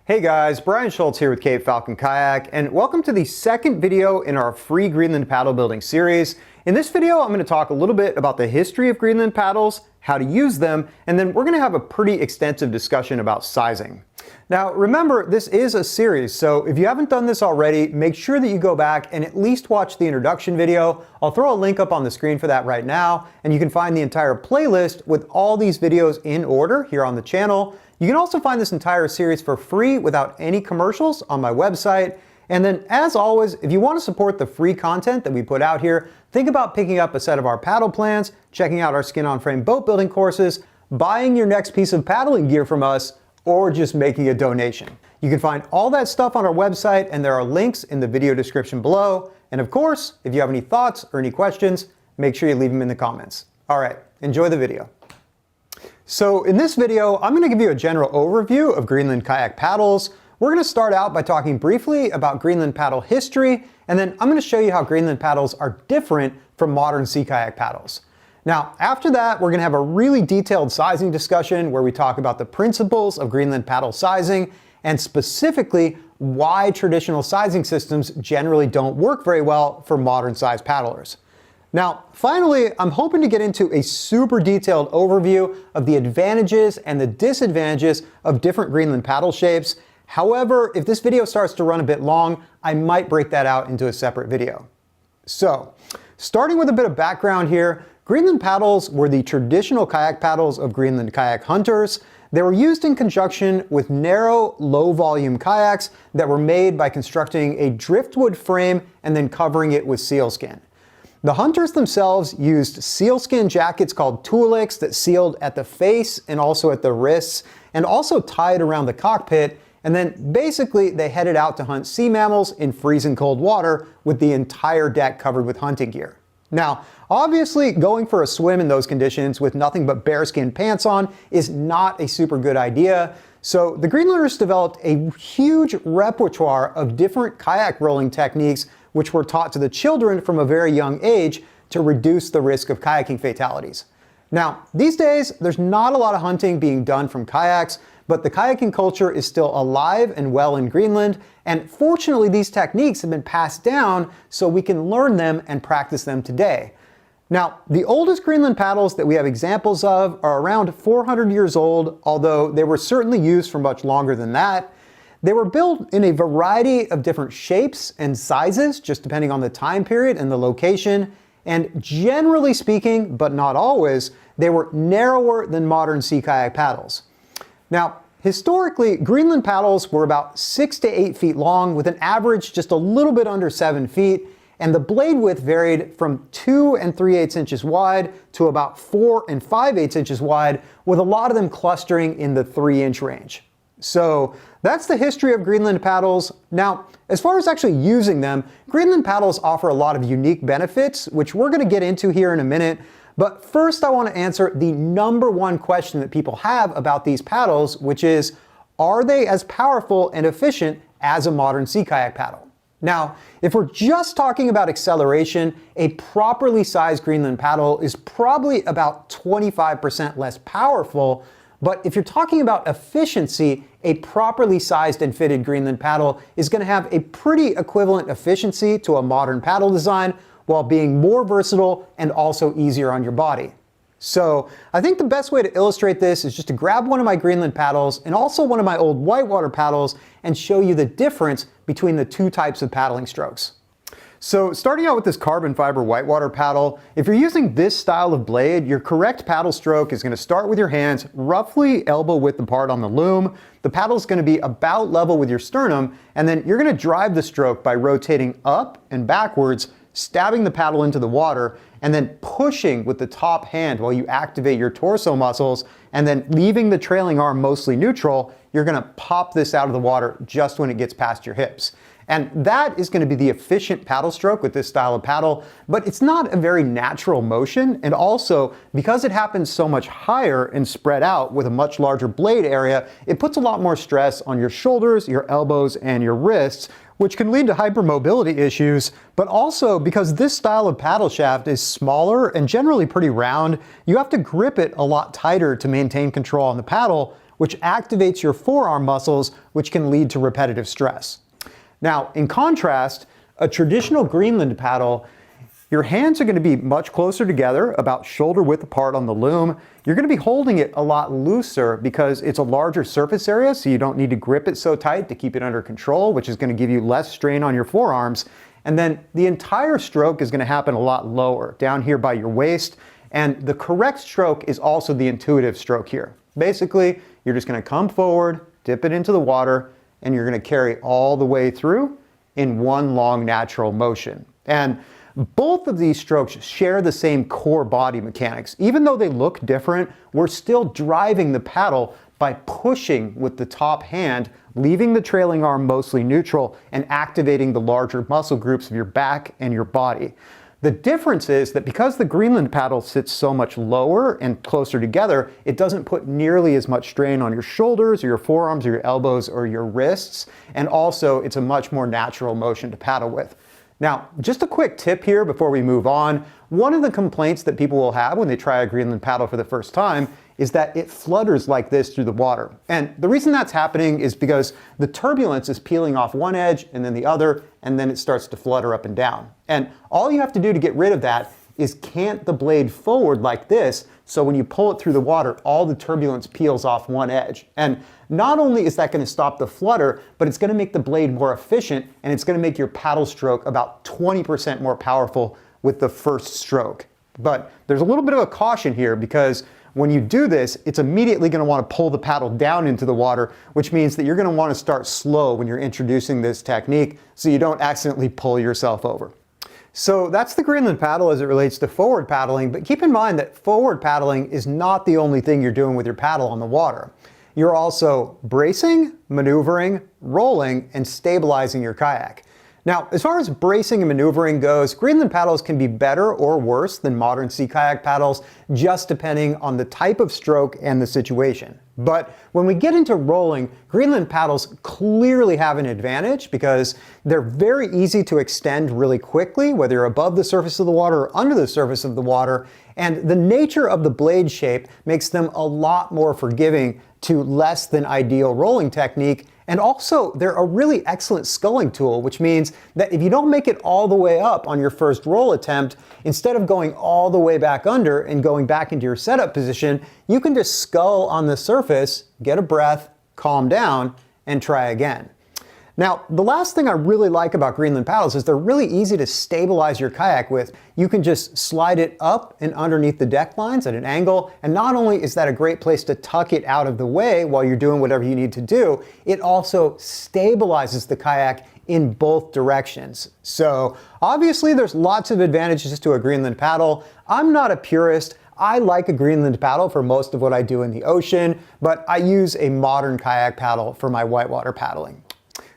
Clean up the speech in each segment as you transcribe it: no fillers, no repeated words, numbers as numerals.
Hey guys, Brian Schultz here with Falcon Kayak, and welcome to the second video in our free Greenland paddle building series. In this video, I'm going to talk a little bit about the history of Greenland paddles, how to use them, and then we're going to have a pretty extensive discussion about sizing. Now remember, this is a series, so if you haven't done this already, make sure that you go back and at least watch the introduction video. I'll throw a link up on the screen for that right now, and you can find the entire playlist with all these videos in order here on the channel. You can also find this entire series for free without any commercials on my website. And then, as always, if you want to support the free content that we put out here, think about picking up a set of our paddle plans, checking out our skin-on-frame boat building courses, buying your next piece of paddling gear from us, or just making a donation. You can find all that stuff on our website, and there are links in the video description below. And of course, if you have any thoughts or any questions, make sure you leave them in the comments. All right, enjoy the video. So in this video, I'm going to give you a general overview of Greenland kayak paddles. We're going to start out by talking briefly about Greenland paddle history, and then I'm going to show you how Greenland paddles are different from modern sea kayak paddles. Now, after that, we're going to have a really detailed sizing discussion where we talk about the principles of Greenland paddle sizing and specifically why traditional sizing systems generally don't work very well for modern size paddlers. Now, finally, I'm hoping to get into a super detailed overview of the advantages and the disadvantages of different Greenland paddle shapes. However, if this video starts to run a bit long, I might break that out into a separate video. So, starting with a bit of background here, Greenland paddles were the traditional kayak paddles of Greenland kayak hunters. They were used in conjunction with narrow, low-volume kayaks that were made by constructing a driftwood frame and then covering it with sealskin. The hunters themselves used sealskin jackets called tuliks that sealed at the face and also at the wrists, and also tied around the cockpit, and then basically they headed out to hunt sea mammals in freezing cold water with the entire deck covered with hunting gear. Now, obviously going for a swim in those conditions with nothing but bearskin pants on is not a super good idea, so the Greenlanders developed a huge repertoire of different kayak rolling techniques which were taught to the children from a very young age to reduce the risk of kayaking fatalities. Now, these days, there's not a lot of hunting being done from kayaks, but the kayaking culture is still alive and well in Greenland, and fortunately these techniques have been passed down so we can learn them and practice them today. Now, the oldest Greenland paddles that we have examples of are around 400 years old, although they were certainly used for much longer than that. They were built in a variety of different shapes and sizes, just depending on the time period and the location, and generally speaking, but not always, they were narrower than modern sea kayak paddles. Now, historically, Greenland paddles were about 6 to 8 feet long, with an average just a little bit under 7 feet, and the blade width varied from 2 3/8 inches wide to about 4 5/8 inches wide, with a lot of them clustering in the 3-inch range. So that's the history of Greenland paddles. Now, as far as actually using them, Greenland paddles offer a lot of unique benefits, which we're going to get into here in a minute. But first, I want to answer the number one question that people have about these paddles, which is, are they as powerful and efficient as a modern sea kayak paddle? Now, if we're just talking about acceleration, a properly sized Greenland paddle is probably about 25% less powerful. But if you're talking about efficiency, a properly sized and fitted Greenland paddle is going to have a pretty equivalent efficiency to a modern paddle design while being more versatile and also easier on your body. So I think the best way to illustrate this is just to grab one of my Greenland paddles and also one of my old whitewater paddles and show you the difference between the two types of paddling strokes. So starting out with this carbon fiber whitewater paddle, if you're using this style of blade, your correct paddle stroke is going to start with your hands roughly elbow width apart on the loom. The paddle is going to be about level with your sternum, and then you're going to drive the stroke by rotating up and backwards, stabbing the paddle into the water, and then pushing with the top hand while you activate your torso muscles, and then leaving the trailing arm mostly neutral. You're going to pop this out of the water just when it gets past your hips. And that is going to be the efficient paddle stroke with this style of paddle, but it's not a very natural motion, and also because it happens so much higher and spread out with a much larger blade area, it puts a lot more stress on your shoulders, your elbows, and your wrists, which can lead to hypermobility issues. But also, because this style of paddle shaft is smaller and generally pretty round, you have to grip it a lot tighter to maintain control on the paddle, which activates your forearm muscles, which can lead to repetitive stress. Now, in contrast, a traditional Greenland paddle, your hands are going to be much closer together, about shoulder width apart on the loom. You're going to be holding it a lot looser because it's a larger surface area, so you don't need to grip it so tight to keep it under control, which is going to give you less strain on your forearms. And then the entire stroke is going to happen a lot lower, down here by your waist. And the correct stroke is also the intuitive stroke here. Basically, you're just going to come forward, dip it into the water, and you're going to carry all the way through in one long natural motion. And both of these strokes share the same core body mechanics. Even though they look different, we're still driving the paddle by pushing with the top hand, leaving the trailing arm mostly neutral, and activating the larger muscle groups of your back and your body. The difference is that because the Greenland paddle sits so much lower and closer together, it doesn't put nearly as much strain on your shoulders or your forearms or your elbows or your wrists. And also, it's a much more natural motion to paddle with. Now, just a quick tip here before we move on. One of the complaints that people will have when they try a Greenland paddle for the first time is that it flutters like this through the water. And the reason that's happening is because the turbulence is peeling off one edge and then the other, and then it starts to flutter up and down. And all you have to do to get rid of that is cant the blade forward like this, so when you pull it through the water, all the turbulence peels off one edge. And not only is that going to stop the flutter, but it's going to make the blade more efficient, and it's going to make your paddle stroke about 20% more powerful with the first stroke. But there's a little bit of a caution here, because when you do this, it's immediately going to want to pull the paddle down into the water, which means that you're going to want to start slow when you're introducing this technique so you don't accidentally pull yourself over. So that's the Greenland paddle as it relates to forward paddling, but keep in mind that forward paddling is not the only thing you're doing with your paddle on the water. You're also bracing, maneuvering, rolling, and stabilizing your kayak. Now, as far as bracing and maneuvering goes, Greenland paddles can be better or worse than modern sea kayak paddles, just depending on the type of stroke and the situation. But when we get into rolling, Greenland paddles clearly have an advantage because they're very easy to extend really quickly, whether you're above the surface of the water or under the surface of the water. And the nature of the blade shape makes them a lot more forgiving to less than ideal rolling technique. And also, they're a really excellent sculling tool, which means that if you don't make it all the way up on your first roll attempt, instead of going all the way back under and going back into your setup position, you can just scull on the surface, get a breath, calm down, and try again. Now, the last thing I really like about Greenland paddles is they're really easy to stabilize your kayak with. You can just slide it up and underneath the deck lines at an angle, and not only is that a great place to tuck it out of the way while you're doing whatever you need to do, it also stabilizes the kayak in both directions. So obviously there's lots of advantages to a Greenland paddle. I'm not a purist. I like a Greenland paddle for most of what I do in the ocean, but I use a modern kayak paddle for my whitewater paddling.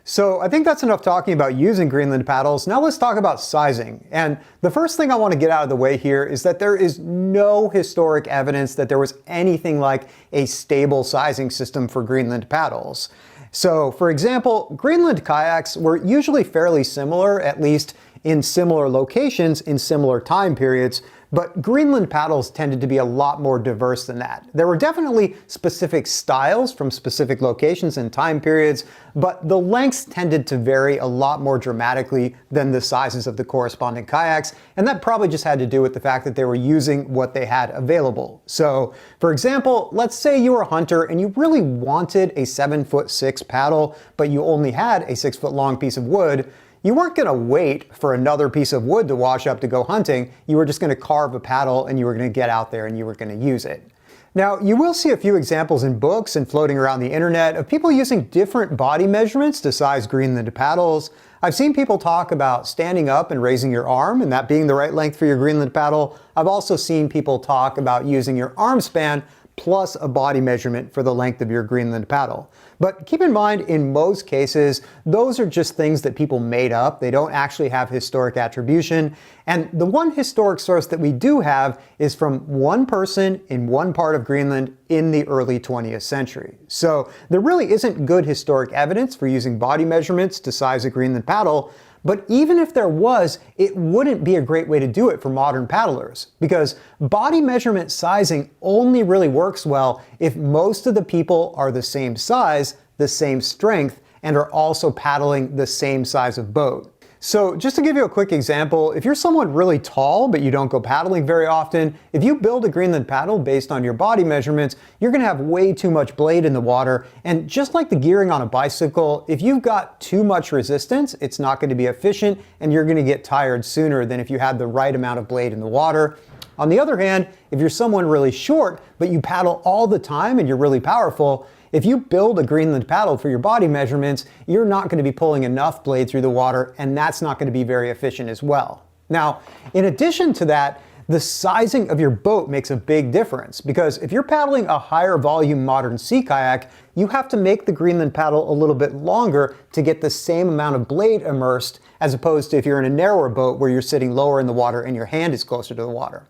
So I think that's enough talking about using Greenland paddles. Now let's talk about sizing. And the first thing I want to get out of the way here is that there is no historic evidence that there was anything like a stable sizing system for Greenland paddles. So for example, Greenland kayaks were usually fairly similar, at least in similar locations in similar time periods, but Greenland paddles tended to be a lot more diverse than that. There were definitely specific styles from specific locations and time periods, but the lengths tended to vary a lot more dramatically than the sizes of the corresponding kayaks, and that probably just had to do with the fact that they were using what they had available. So, for example, let's say you were a hunter and you really wanted a 7'6" paddle, but you only had a 6-foot long piece of wood. You weren't going to wait for another piece of wood to wash up to go hunting. You were just going to carve a paddle and you were going to get out there and you were going to use it. Now, you will see a few examples in books and floating around the internet of people using different body measurements to size Greenland paddles. I've seen people talk about standing up and raising your arm and that being the right length for your Greenland paddle. I've also seen people talk about using your arm span plus a body measurement for the length of your Greenland paddle. But keep in mind, in most cases, those are just things that people made up. They don't actually have historic attribution. And the one historic source that we do have is from one person in one part of Greenland in the early 20th century. So there really isn't good historic evidence for using body measurements to size a Greenland paddle. But even if there was, it wouldn't be a great way to do it for modern paddlers, because body measurement sizing only really works well if most of the people are the same size, the same strength, and are also paddling the same size of boat. So just to give you a quick example, if you're someone really tall but you don't go paddling very often, if you build a Greenland paddle based on your body measurements, you're going to have way too much blade in the water. And just like the gearing on a bicycle, if you've got too much resistance, it's not going to be efficient and you're going to get tired sooner than if you had the right amount of blade in the water. On the other hand, if you're someone really short but you paddle all the time and you're really powerful, if you build a Greenland paddle for your body measurements, you're not going to be pulling enough blade through the water, and that's not going to be very efficient as well. Now, in addition to that, the sizing of your boat makes a big difference, because if you're paddling a higher volume modern sea kayak, you have to make the Greenland paddle a little bit longer to get the same amount of blade immersed, as opposed to if you're in a narrower boat where you're sitting lower in the water and your hand is closer to the water.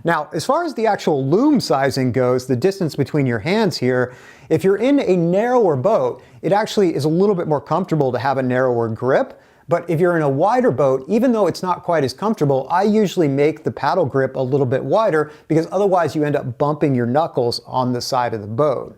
Now, as far as the actual loom sizing goes, the distance between your hands here, if you're in a narrower boat, it actually is a little bit more comfortable to have a narrower grip. But if you're in a wider boat, even though it's not quite as comfortable, I usually make the paddle grip a little bit wider, because otherwise you end up bumping your knuckles on the side of the boat.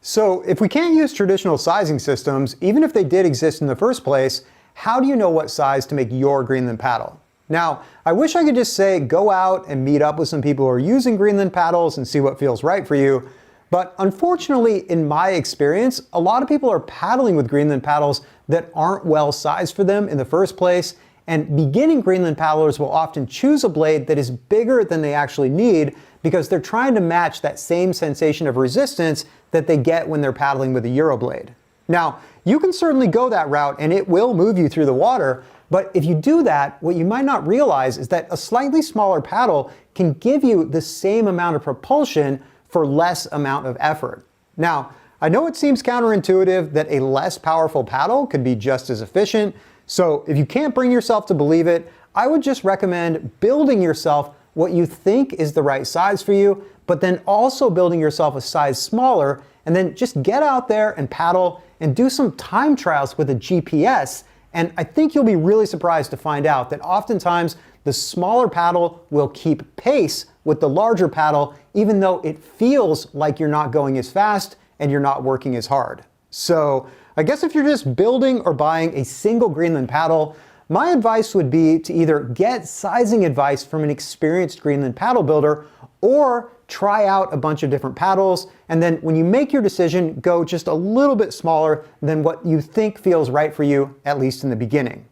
So if we can't use traditional sizing systems, even if they did exist in the first place, how do you know what size to make your Greenland paddle? Now, I wish I could just say go out and meet up with some people who are using Greenland paddles and see what feels right for you. But unfortunately, in my experience, a lot of people are paddling with Greenland paddles that aren't well sized for them in the first place. And beginning Greenland paddlers will often choose a blade that is bigger than they actually need, because they're trying to match that same sensation of resistance that they get when they're paddling with a Euro blade. Now, you can certainly go that route and it will move you through the water. But if you do that, what you might not realize is that a slightly smaller paddle can give you the same amount of propulsion for less amount of effort. Now, I know it seems counterintuitive that a less powerful paddle could be just as efficient. So if you can't bring yourself to believe it, I would just recommend building yourself what you think is the right size for you, but then also building yourself a size smaller, and then just get out there and paddle and do some time trials with a GPS. And I think you'll be really surprised to find out that oftentimes the smaller paddle will keep pace with the larger paddle, even though it feels like you're not going as fast and you're not working as hard. So I guess if you're just building or buying a single Greenland paddle, my advice would be to either get sizing advice from an experienced Greenland paddle builder, or try out a bunch of different paddles, and then when you make your decision, go just a little bit smaller than what you think feels right for you, at least in the beginning.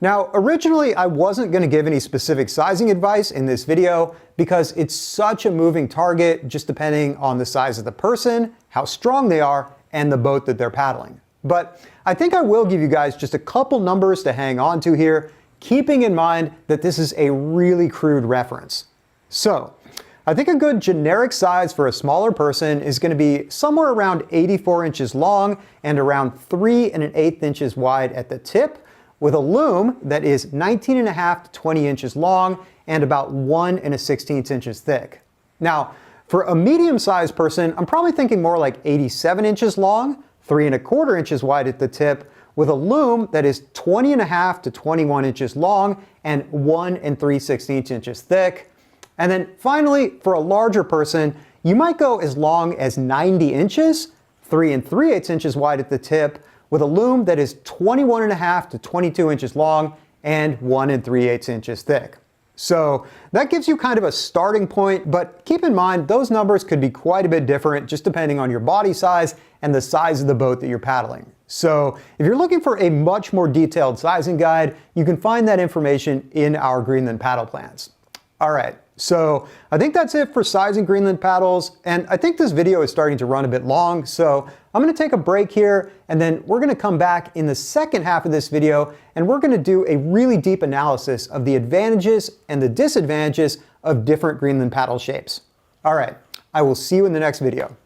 Now, originally I wasn't going to give any specific sizing advice in this video, because it's such a moving target, just depending on the size of the person, how strong they are, and the boat that they're paddling. But I think I will give you guys just a couple numbers to hang on to here, keeping in mind that this is a really crude reference. So, I think a good generic size for a smaller person is going to be somewhere around 84 inches long and around 3 1/8 inches wide at the tip, with a loom that is 19.5 to 20 inches long and about 1 1/16 inches thick. Now, for a medium-sized person, I'm probably thinking more like 87 inches long, 3 1/4 inches wide at the tip, with a loom that is 20.5 to 21 inches long and 1 3/16 inches thick. And then finally, for a larger person, you might go as long as 90 inches, 3 3/8 inches wide at the tip, with a loom that is 21.5 to 22 inches long and 1 3/8 inches thick. So that gives you kind of a starting point, but keep in mind those numbers could be quite a bit different just depending on your body size and the size of the boat that you're paddling. So if you're looking for a much more detailed sizing guide, you can find that information in our Greenland paddle plans. All right. So I think that's it for sizing Greenland paddles, and I think this video is starting to run a bit long, so I'm going to take a break here, and then we're going to come back in the second half of this video, and we're going to do a really deep analysis of the advantages and the disadvantages of different Greenland paddle shapes. All right, I will see you in the next video.